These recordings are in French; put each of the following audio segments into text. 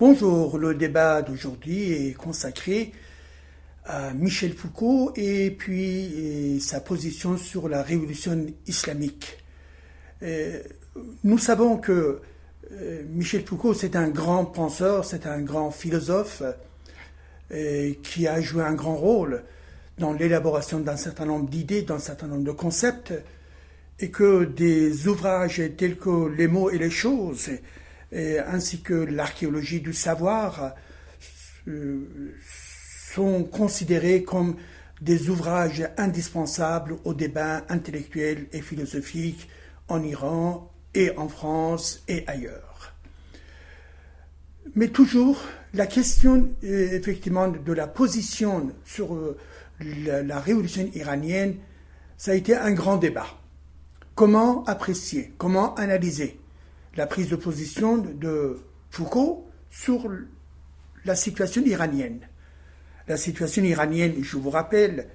Bonjour, le débat d'aujourd'hui est consacré à Michel Foucault et puis sa position sur la révolution islamique. Nous savons que Michel Foucault, c'est un grand penseur, c'est un grand philosophe qui a joué un grand rôle dans l'élaboration d'un certain nombre d'idées, d'un certain nombre de concepts, et que des ouvrages tels que Les mots et les choses, ainsi que l'archéologie du savoir, sont considérés comme des ouvrages indispensables au débat intellectuel et philosophique en Iran et en France et ailleurs. Mais toujours, la question effectivement de la position sur la révolution iranienne, ça a été un grand débat. Comment apprécier, comment analyser la prise de position de Foucault sur la situation iranienne. La situation iranienne, je vous rappelle,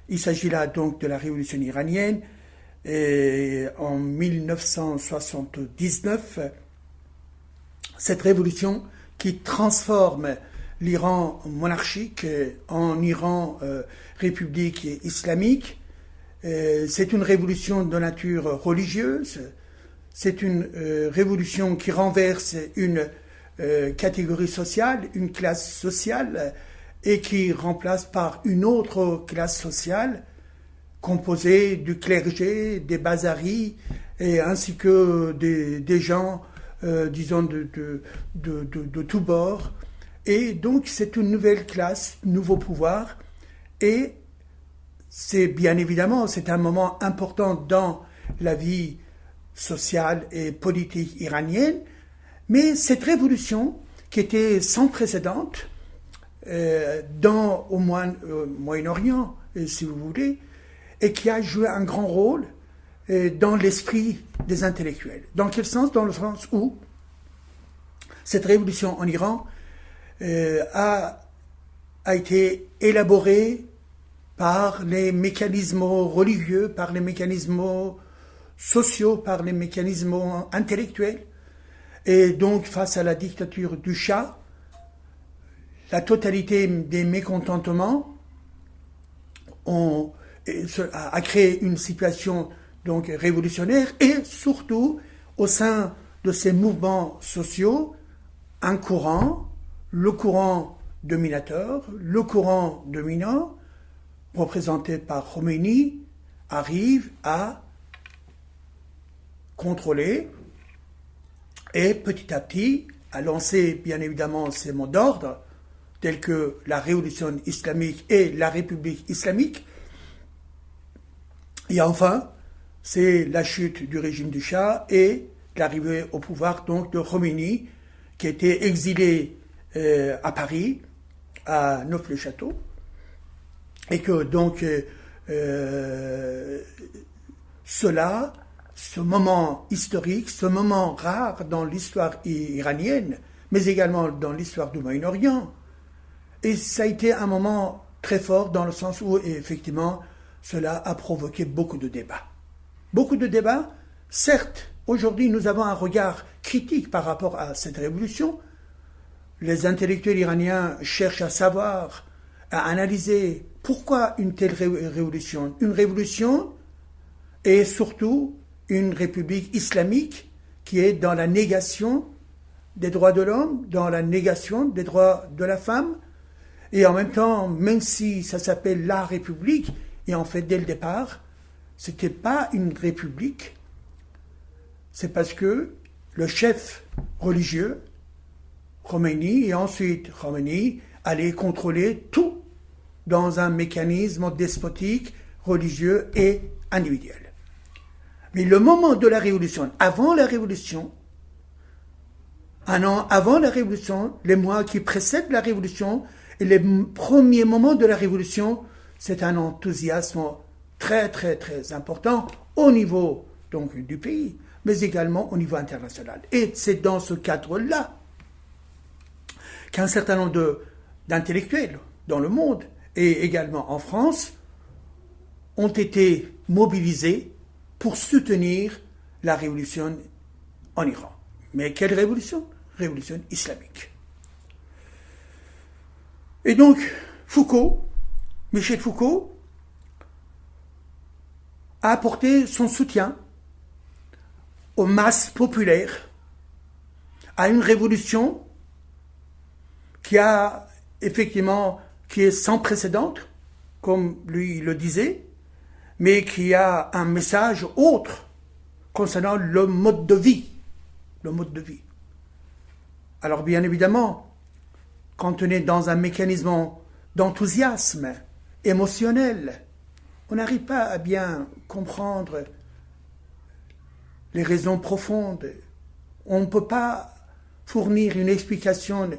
il s'agit là donc de la révolution iranienne. Et en 1979, cette révolution qui transforme l'Iran monarchique en Iran république islamique, c'est une révolution de nature religieuse. C'est une révolution qui renverse une catégorie sociale, une classe sociale, et qui remplace par une autre classe sociale composée du clergé, des bazaris, ainsi que des gens, disons, de tous bords. Et donc, c'est une nouvelle classe, nouveau pouvoir, et c'est bien évidemment, c'est un moment important dans la vie sociale et politique iranienne, mais cette révolution, qui était sans précédent dans au Moyen-Orient, si vous voulez, et qui a joué un grand rôle dans l'esprit des intellectuels. Dans quel sens? Dans le sens où cette révolution en Iran a été élaborée par les mécanismes religieux, par les mécanismes sociaux, par les mécanismes intellectuels. Et donc, face à la dictature du Shah, la totalité des mécontentements a créé une situation donc révolutionnaire, et surtout, au sein de ces mouvements sociaux, un courant, le courant dominateur, le courant dominant, représenté par Khomeini, arrive à contrôler et petit à petit à lancer bien évidemment ces mots d'ordre tels que la révolution islamique et la république islamique. Et enfin, c'est la chute du régime du Shah et l'arrivée au pouvoir donc de Khomeini, qui était exilé à Paris, à Neauphle-le-Château, et que donc ce moment historique, ce moment rare dans l'histoire iranienne, mais également dans l'histoire du Moyen-Orient, et ça a été un moment très fort dans le sens où effectivement cela a provoqué beaucoup de débats. Beaucoup de débats, certes, aujourd'hui nous avons un regard critique par rapport à cette révolution. Les intellectuels iraniens cherchent à savoir, à analyser pourquoi une telle révolution. Une révolution et surtout une république islamique qui est dans la négation des droits de l'homme, dans la négation des droits de la femme, et en même temps, même si ça s'appelle la République, et en fait dès le départ, c'était pas une république, c'est parce que le chef religieux, Khomeini, et ensuite Khomeini, allait contrôler tout dans un mécanisme despotique, religieux et individuel. Mais le moment de la révolution, avant la révolution, un an avant la révolution, les mois qui précèdent la révolution, et les premiers moments de la révolution, c'est un enthousiasme très très très important au niveau donc du pays, mais également au niveau international. Et c'est dans ce cadre-là qu'un certain nombre d'intellectuels dans le monde, et également en France, ont été mobilisés pour soutenir la révolution en Iran. Mais quelle révolution? Révolution islamique. Et donc, Michel Foucault, a apporté son soutien aux masses populaires, à une révolution qui est sans précédent, comme lui le disait, mais qui a un message autre concernant le mode de vie. Le mode de vie. Alors bien évidemment, quand on est dans un mécanisme d'enthousiasme émotionnel, on n'arrive pas à bien comprendre les raisons profondes. On ne peut pas fournir une explication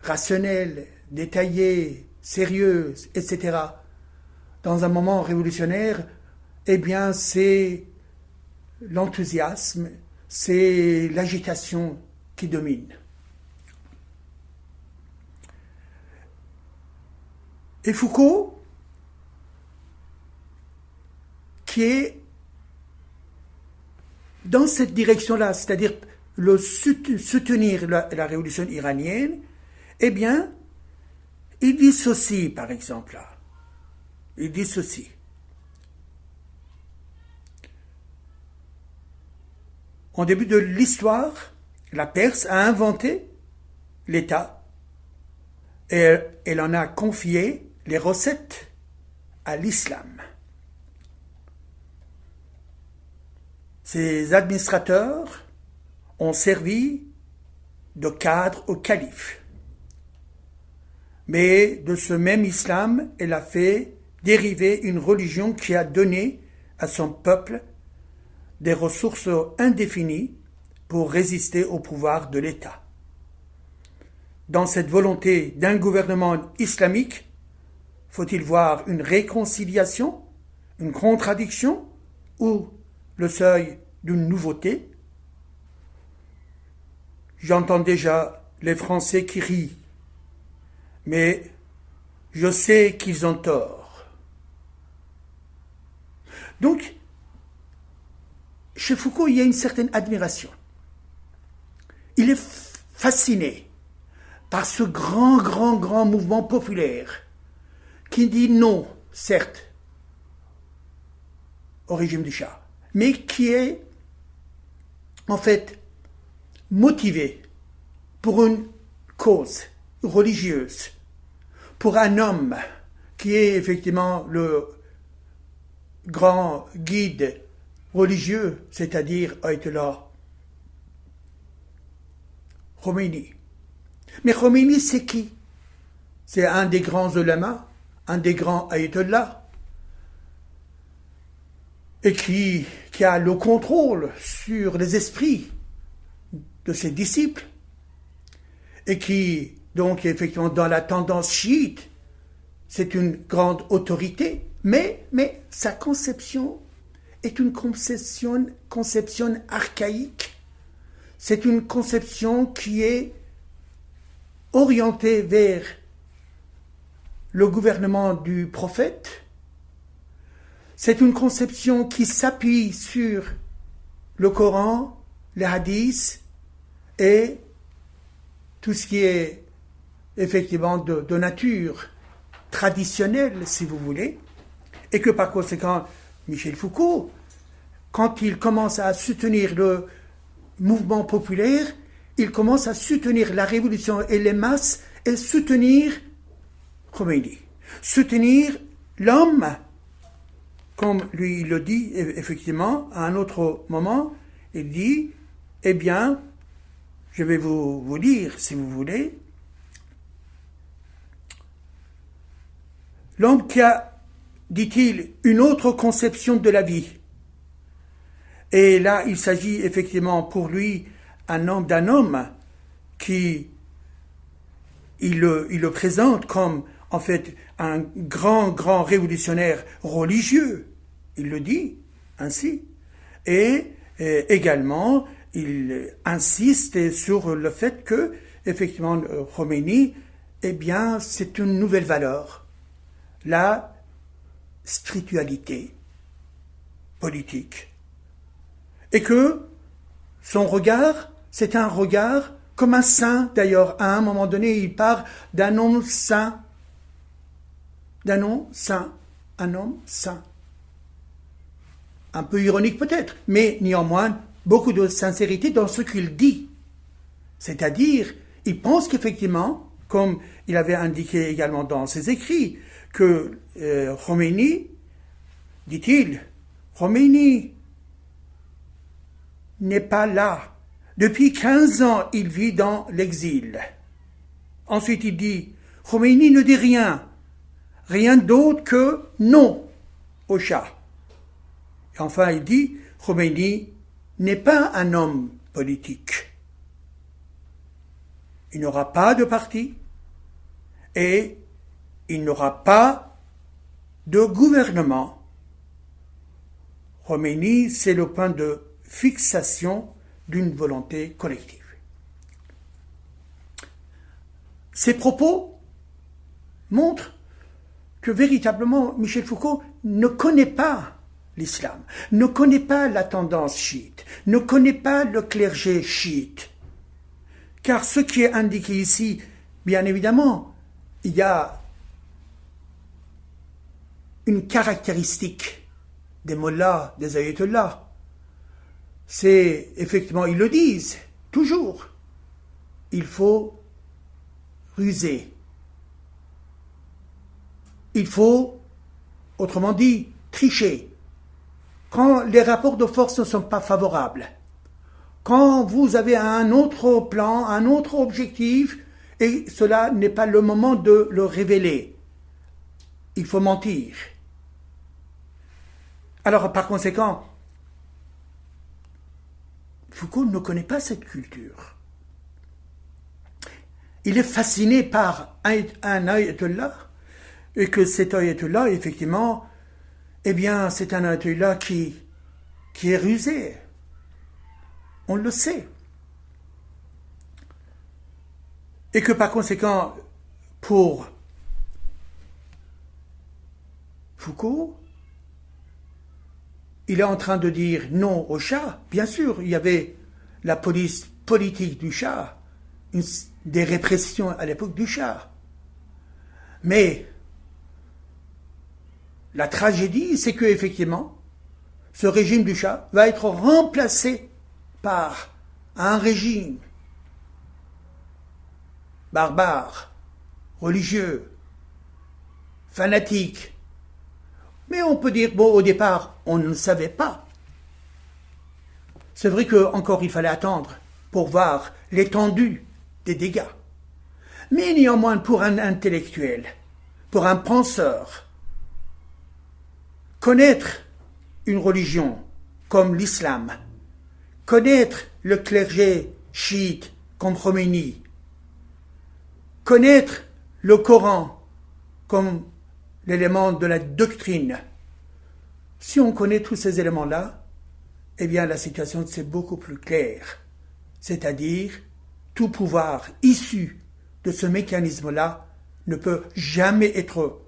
rationnelle, détaillée, sérieuse, etc. Dans un moment révolutionnaire, eh bien, c'est l'enthousiasme, c'est l'agitation qui domine. Et Foucault, qui est dans cette direction-là, c'est-à-dire soutenir la révolution iranienne, eh bien, il dit ceci, par exemple, là. Il dit ceci. Au début de l'histoire, la Perse a inventé l'État et elle en a confié les recettes à l'islam. Ses administrateurs ont servi de cadre au calife. Mais de ce même islam, elle a fait dériver une religion qui a donné à son peuple des ressources indéfinies pour résister au pouvoir de l'État. Dans cette volonté d'un gouvernement islamique, faut-il voir une réconciliation, une contradiction ou le seuil d'une nouveauté? J'entends déjà les Français qui rient, mais je sais qu'ils ont tort. Donc, chez Foucault, il y a une certaine admiration. Il est fasciné par ce grand mouvement populaire qui dit non, certes, au régime du Shah, mais qui est en fait motivé pour une cause religieuse, pour un homme qui est effectivement le grand guide religieux, c'est-à-dire Ayatollah Khomeini. Mais Khomeini, c'est qui? C'est un des grands ulama, un des grands ayatollahs, et qui a le contrôle sur les esprits de ses disciples, et qui, donc, effectivement, dans la tendance chiite, c'est une grande autorité, mais sa conception est une conception archaïque. C'est une conception qui est orientée vers le gouvernement du prophète. C'est une conception qui s'appuie sur le Coran, les hadiths et tout ce qui est effectivement de nature traditionnelle, si vous voulez, et que par conséquent, Michel Foucault, quand il commence à soutenir le mouvement populaire, il commence à soutenir la révolution et les masses et soutenir Khomeini. Soutenir l'homme, comme lui il le dit effectivement, à un autre moment, il dit, eh bien, je vais vous lire, si vous voulez, l'homme qui a, dit-il, une autre conception de la vie. Et là, il s'agit effectivement pour lui d'un homme qui, il le présente comme, en fait, un grand révolutionnaire religieux. Il le dit ainsi. Et également, il insiste sur le fait que, effectivement, Khomeini, eh bien, c'est une nouvelle valeur. La spiritualité politique. Et que son regard, c'est un regard comme un saint. D'ailleurs, à un moment donné, il parle d'un homme saint. d'un homme saint, un homme saint. Un peu ironique peut-être, mais néanmoins beaucoup de sincérité dans ce qu'il dit. C'est-à-dire, il pense qu'effectivement, comme il avait indiqué également dans ses écrits, que Khomeini, dit-il, Khomeini n'est pas là. Depuis 15 ans, il vit dans l'exil. Ensuite, il dit, Khomeini ne dit rien d'autre que non au Shah. Et enfin, il dit, Khomeini n'est pas un homme politique. Il n'aura pas de parti et il n'aura pas de gouvernement. Khomeini, c'est le point de fixation d'une volonté collective. Ces propos montrent que véritablement Michel Foucault ne connaît pas l'islam, ne connaît pas la tendance chiite, ne connaît pas le clergé chiite. Car ce qui est indiqué ici, bien évidemment, il y a une caractéristique des mollahs, des ayatollahs. C'est, effectivement, ils le disent, toujours, il faut ruser. Il faut, autrement dit, tricher. Quand les rapports de force ne sont pas favorables, quand vous avez un autre plan, un autre objectif, et cela n'est pas le moment de le révéler, il faut mentir. Alors, par conséquent, Foucault ne connaît pas cette culture. Il est fasciné par un ayatollah, et que cet ayatollah, effectivement, eh bien, c'est un ayatollah qui est rusé. On le sait. Et que par conséquent, pour Foucault, il est en train de dire non au Shah. Bien sûr, il y avait la police politique du Shah, des répressions à l'époque du Shah. Mais la tragédie, c'est que effectivement, ce régime du Shah va être remplacé par un régime barbare, religieux, fanatique. Mais on peut dire, bon, au départ, on ne savait pas. C'est vrai qu'encore il fallait attendre pour voir l'étendue des dégâts. Mais néanmoins, pour un intellectuel, pour un penseur, connaître une religion comme l'islam, connaître le clergé chiite comme Khomeini, connaître le Coran comme l'élément de la doctrine. Si on connaît tous ces éléments-là, eh bien la situation c'est beaucoup plus claire. C'est-à-dire, tout pouvoir issu de ce mécanisme-là ne peut jamais être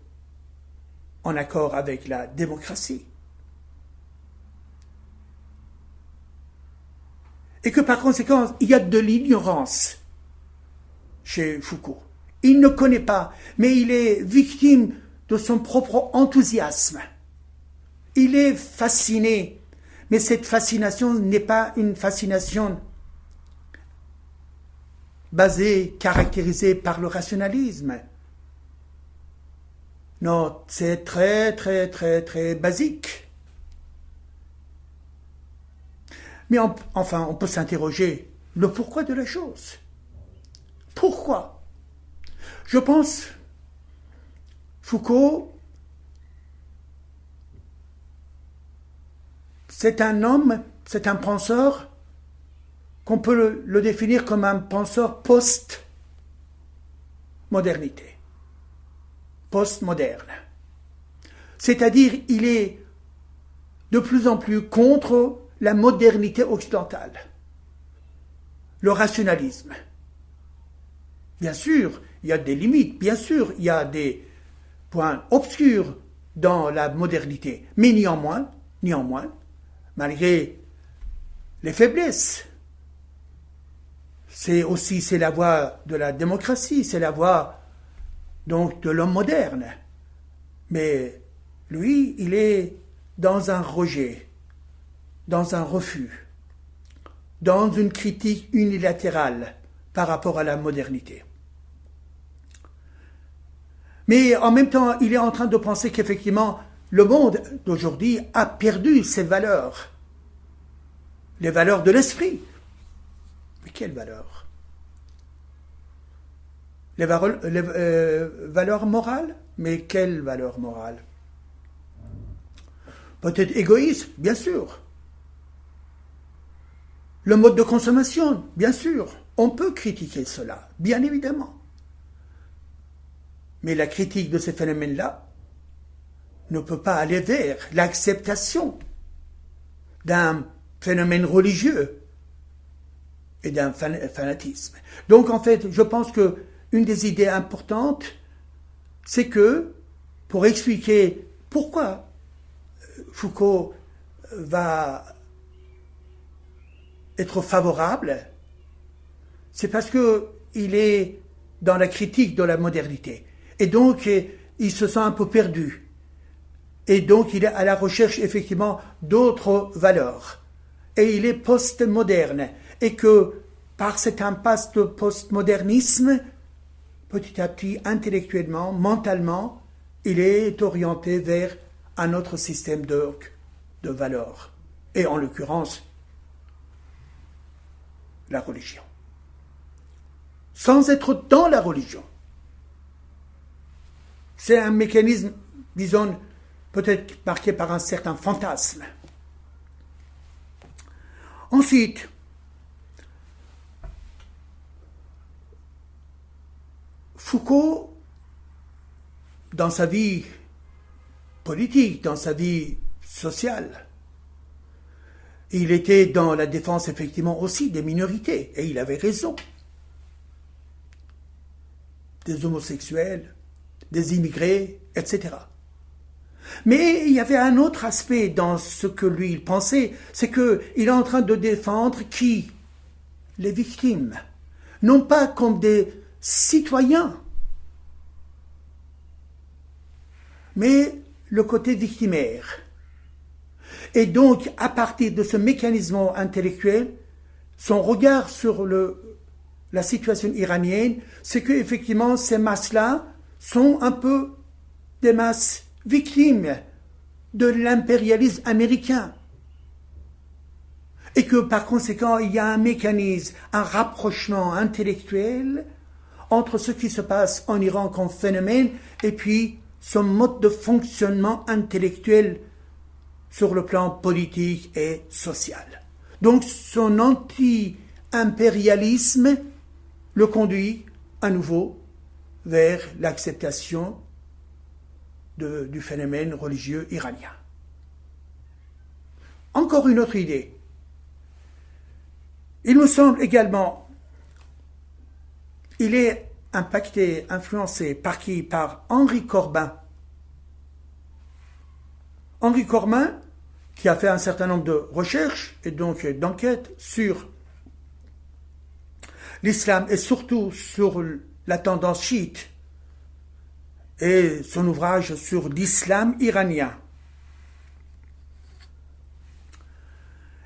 en accord avec la démocratie. Et que par conséquent, il y a de l'ignorance chez Foucault. Il ne connaît pas, mais il est victime de son propre enthousiasme. Il est fasciné, mais cette fascination n'est pas une fascination basée, caractérisée par le rationalisme. Non, c'est très, très, très, très basique. Mais enfin, on peut s'interroger le pourquoi de la chose. Pourquoi ? Je pense, Foucault, c'est un homme, c'est un penseur qu'on peut le définir comme un penseur post-modernité, post-moderne. C'est-à-dire, il est de plus en plus contre la modernité occidentale, le rationalisme. Bien sûr, il y a des limites, bien sûr, il y a des points obscurs dans la modernité, mais néanmoins, malgré les faiblesses, c'est la voie de la démocratie, c'est la voie donc de l'homme moderne. Mais lui, il est dans un rejet, dans un refus, dans une critique unilatérale par rapport à la modernité. Mais en même temps, il est en train de penser qu'effectivement, le monde d'aujourd'hui a perdu ses valeurs, les valeurs de l'esprit. Mais quelles valeurs? Les valeurs morales? Mais quelles valeurs morales? Peut-être égoïsme, bien sûr. Le mode de consommation, bien sûr. On peut critiquer cela, bien évidemment. Mais la critique de ces phénomènes-là ne peut pas aller vers l'acceptation d'un phénomène religieux et d'un fanatisme. Donc en fait, je pense que une des idées importantes, c'est que, pour expliquer pourquoi Foucault va être favorable, c'est parce qu'il est dans la critique de la modernité. Et donc, il se sent un peu perdu. Et donc, il est à la recherche, effectivement, d'autres valeurs. Et il est post-moderne. Et que, par cette impasse de post-modernisme, petit à petit, intellectuellement, mentalement, il est orienté vers un autre système de valeurs. Et en l'occurrence, la religion. Sans être dans la religion. C'est un mécanisme, disons, peut-être marqué par un certain fantasme. Ensuite, Foucault, dans sa vie politique, dans sa vie sociale, il était dans la défense effectivement aussi des minorités, et il avait raison. Des homosexuels, des immigrés, etc. Mais il y avait un autre aspect dans ce que lui il pensait, c'est qu'il est en train de défendre qui? Les victimes. Non pas comme des citoyens, mais le côté victimaire. Et donc, à partir de ce mécanisme intellectuel, son regard sur la situation iranienne, c'est qu'effectivement, ces masses-là sont un peu des masses victimes de l'impérialisme américain. Et que par conséquent, il y a un mécanisme, un rapprochement intellectuel entre ce qui se passe en Iran comme phénomène et puis son mode de fonctionnement intellectuel sur le plan politique et social. Donc son anti-impérialisme le conduit à nouveau vers l'acceptation du phénomène religieux iranien. Encore une autre idée. Il me semble également, il est impacté, influencé par qui? Par Henri Corbin. Henri Corbin, qui a fait un certain nombre de recherches et donc d'enquêtes sur l'islam et surtout sur la tendance chiite et son ouvrage sur l'islam iranien.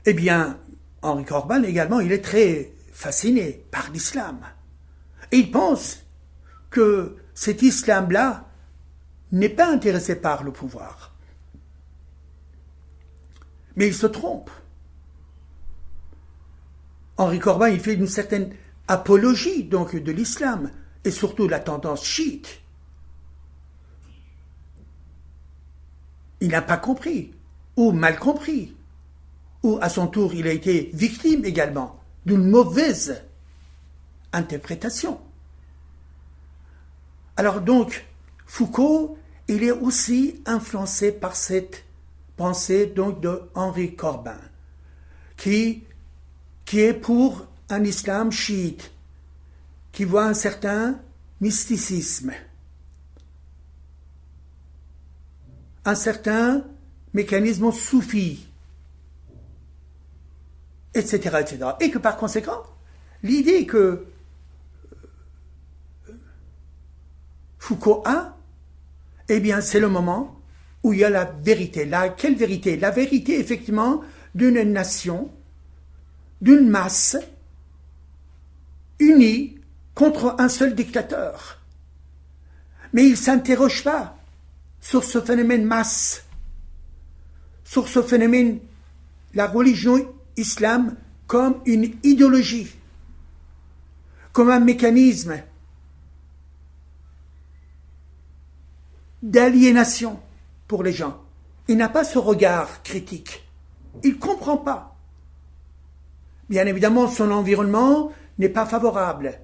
Eh bien, Henri Corbin également, il est très fasciné par l'islam. Et il pense que cet islam-là n'est pas intéressé par le pouvoir. Mais il se trompe. Henri Corbin, il fait une certaine apologie donc de l'islam et surtout de la tendance chiite. Il n'a pas compris, ou mal compris, ou à son tour il a été victime également d'une mauvaise interprétation. Alors donc, Foucault, il est aussi influencé par cette pensée donc de Henri Corbin, qui est pour un islam chiite, qui voit un certain mysticisme, un certain mécanisme soufi, etc., etc. Et que par conséquent, l'idée que Foucault a, eh bien c'est le moment où il y a la vérité. Quelle vérité? La vérité, effectivement, d'une nation, d'une masse unie contre un seul dictateur. Mais il ne s'interroge pas sur ce phénomène masse, sur ce phénomène, la religion islam comme une idéologie, comme un mécanisme d'aliénation pour les gens. Il n'a pas ce regard critique. Il ne comprend pas. Bien évidemment, son environnement n'est pas favorable.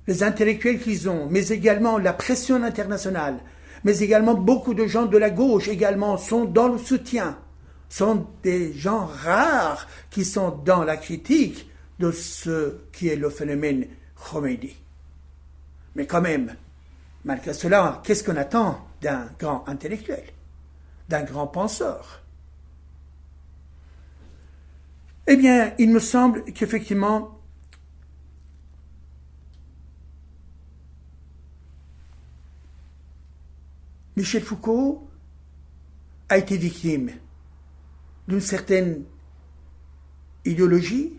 Les intellectuels qu'ils ont, mais également la pression internationale, mais également beaucoup de gens de la gauche également sont dans le soutien, sont des gens rares qui sont dans la critique de ce qui est le phénomène Khomeini. Mais quand même, malgré cela, qu'est-ce qu'on attend d'un grand intellectuel, d'un grand penseur? Eh bien, il me semble qu'effectivement, Michel Foucault a été victime d'une certaine idéologie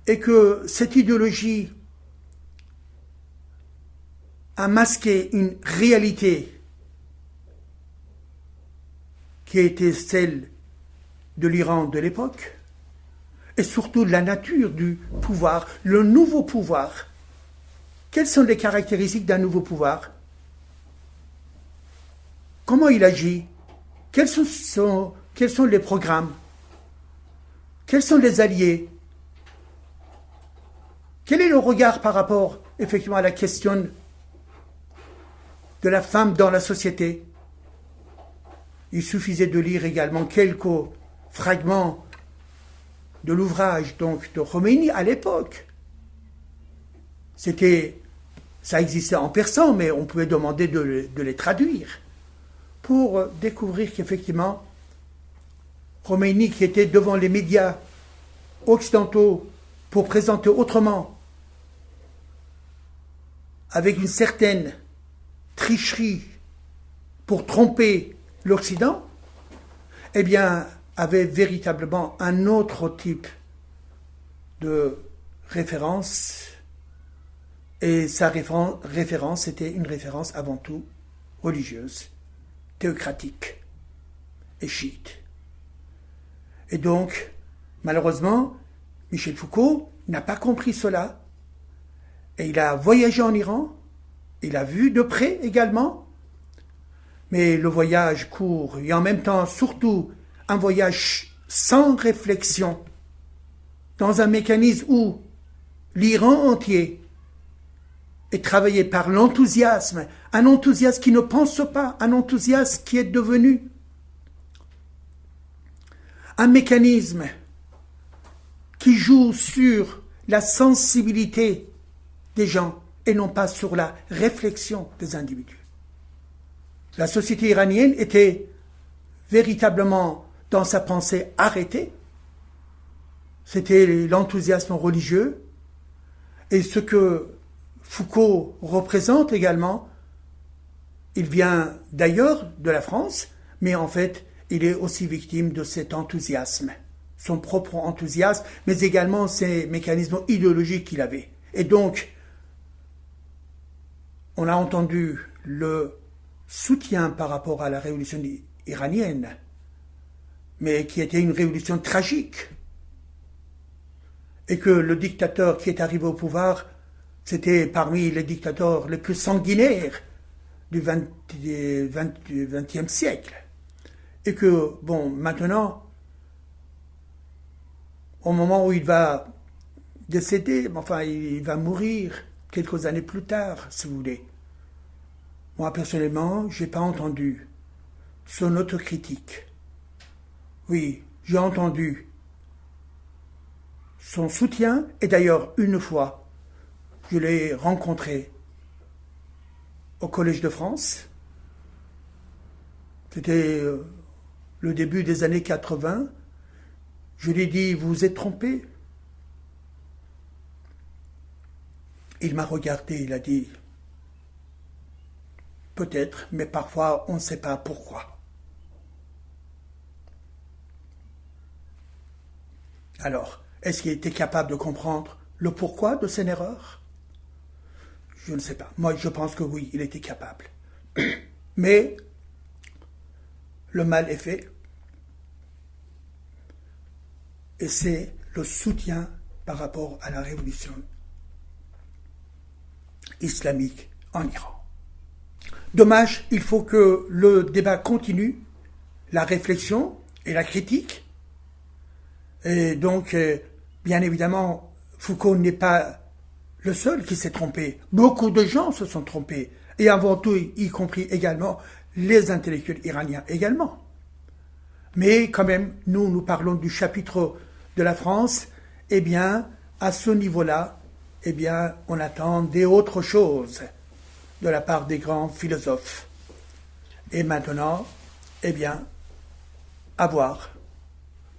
et que cette idéologie a masqué une réalité qui était celle de l'Iran de l'époque et surtout de la nature du pouvoir, le nouveau pouvoir. Quelles sont les caractéristiques d'un nouveau pouvoir? Comment il agit? Quels sont les programmes? Quels sont les alliés? Quel est le regard par rapport, effectivement, à la question de la femme dans la société? Il suffisait de lire également quelques fragments de l'ouvrage donc de Khomeini à l'époque. Ça existait en persan, mais on pouvait demander de les traduire pour découvrir qu'effectivement, Khomeini, qui était devant les médias occidentaux pour présenter autrement, avec une certaine tricherie pour tromper l'Occident, eh bien, avait véritablement un autre type de référence. Et sa référence était une référence avant tout religieuse, théocratique et chiite. Et donc, malheureusement, Michel Foucault n'a pas compris cela. Et il a voyagé en Iran, il a vu de près également, mais le voyage court et en même temps surtout un voyage sans réflexion, dans un mécanisme où l'Iran entier est travaillé par l'enthousiasme, un enthousiasme qui ne pense pas, un enthousiasme qui est devenu un mécanisme qui joue sur la sensibilité des gens et non pas sur la réflexion des individus. La société iranienne était véritablement dans sa pensée arrêtée. C'était l'enthousiasme religieux et ce que Foucault représente également, il vient d'ailleurs de la France, mais en fait, il est aussi victime de cet enthousiasme, son propre enthousiasme, mais également ces mécanismes idéologiques qu'il avait. Et donc, on a entendu le soutien par rapport à la révolution iranienne, mais qui était une révolution tragique, et que le dictateur qui est arrivé au pouvoir, c'était parmi les dictateurs les plus sanguinaires du XXe siècle. Et que, bon, maintenant, au moment où il va décéder, enfin, il va mourir quelques années plus tard, si vous voulez. Moi, personnellement, je n'ai pas entendu son autocritique. Oui, j'ai entendu son soutien, et d'ailleurs, une fois, je l'ai rencontré au Collège de France. C'était le début des années 80. Je lui ai dit, vous vous êtes trompé. Il m'a regardé, il a dit, peut-être, mais parfois on ne sait pas pourquoi. Alors, est-ce qu'il était capable de comprendre le pourquoi de cette erreur? Je ne sais pas. Moi, je pense que oui, il était capable. Mais le mal est fait. Et c'est le soutien par rapport à la révolution islamique en Iran. Dommage, il faut que le débat continue, la réflexion et la critique. Et donc, bien évidemment, Foucault n'est pas le seul qui s'est trompé. Beaucoup de gens se sont trompés. Et avant tout, y compris également les intellectuels iraniens également. Mais quand même, nous parlons du chapitre de la France. Eh bien, à ce niveau-là, eh bien, on attendait autre chose de la part des grands philosophes. Et maintenant, eh bien, à voir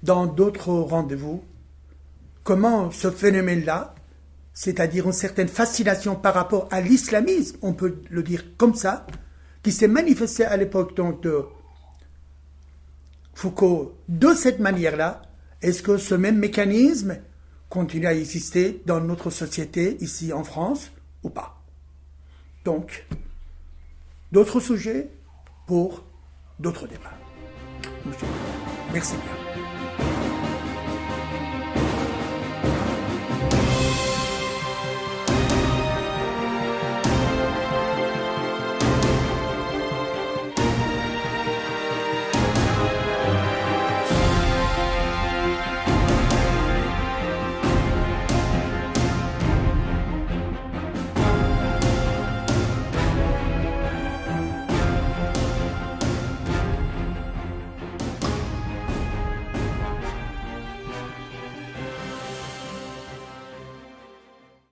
dans d'autres rendez-vous comment ce phénomène-là, c'est-à-dire une certaine fascination par rapport à l'islamisme, on peut le dire comme ça, qui s'est manifesté à l'époque donc de Foucault de cette manière-là, est-ce que ce même mécanisme continue à exister dans notre société ici en France ou pas? Donc, d'autres sujets pour d'autres débats. Merci bien.